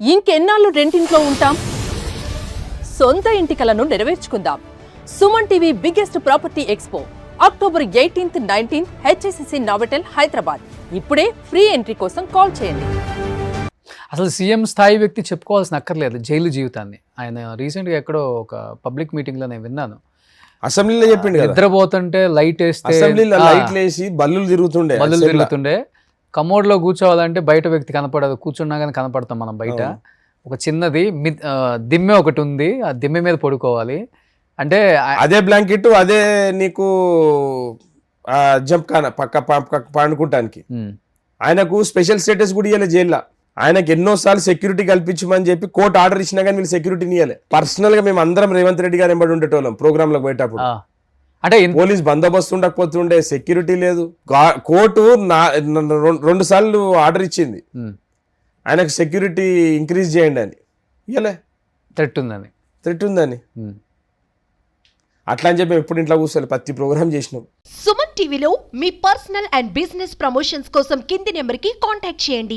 ఇంకెన్నాళ్ళు రెంటింట్లో ఉంటాం? సొంత ఇంటి కలను నెరవేర్చుకుందాం. Suman TV biggest property expo October 18th, 19th HSCC Novotel Hyderabad. ఇప్పుడే ఫ్రీ ఎంట్రీ కోసం కాల్ చేయండి. అసలు సీఎం స్థాయి వ్యక్తి చెప్పుకోవాల్సిన అక్కర్లేదు జైలు జీవితాన్ని. ఆయన రీసెంట్గా ఎక్కడో ఒక పబ్లిక్ మీటింగ్లో నేను విన్నాను. అసెంబ్లీలో చెప్పిండు కదా, నిద్రపోతుంటే లైట్ వేస్తే అసెంబ్లీలో లైట్లు వేసి బల్లులు తిరుగుతుండే కమోడ్లో కూర్చోవాలంటే బయట వ్యక్తి కనపడదు, కూర్చున్నా కానీ కనపడతాం మనం బయట. ఒక చిన్నది దిమ్మె ఒకటి ఉంది, ఆ దిమ్మె మీద పడుకోవాలి. అంటే అదే బ్లాంకెట్, అదే నీకు జంప్ పక్క పండుకుంటానికి. ఆయనకు స్పెషల్ స్టేటస్ కూడా ఇవ్వలే జైల్లో. ఆయనకు ఎన్నోసార్లు సెక్యూరిటీ కల్పించమని చెప్పి కోర్టు ఆర్డర్ ఇచ్చినా కానీ వీళ్ళు సెక్యూరిటీని ఇవ్వలే. పర్సనల్ గా మేము అందరం రేవంత్ రెడ్డి గారు ఎంబడి ఉండేటోళ్ళం ప్రోగ్రామ్ లకు పోయేటప్పుడు. అంటే పోలీస్ బందోబస్తు ఉండకపోతుండే, సెక్యూరిటీ లేదు. కోర్టు 2 సార్లు ఆర్డర్ ఇచ్చింది ఆయనకు సెక్యూరిటీ ఇంక్రీజ్ చేయండి అని. ఇవ్వలే, థ్రెట్ ఉందని. అట్లా అని చెప్పి ఎప్పుడు ఇంట్లో కూర్చోవాలి, ప్రతి ప్రోగ్రామ్ చేసినాం. సుమన్ టీవీలో మీ పర్సనల్ అండ్ బిజినెస్ ప్రమోషన్స్ కోసం కింది నెంబర్కి కాంటాక్ట్ చేయండి.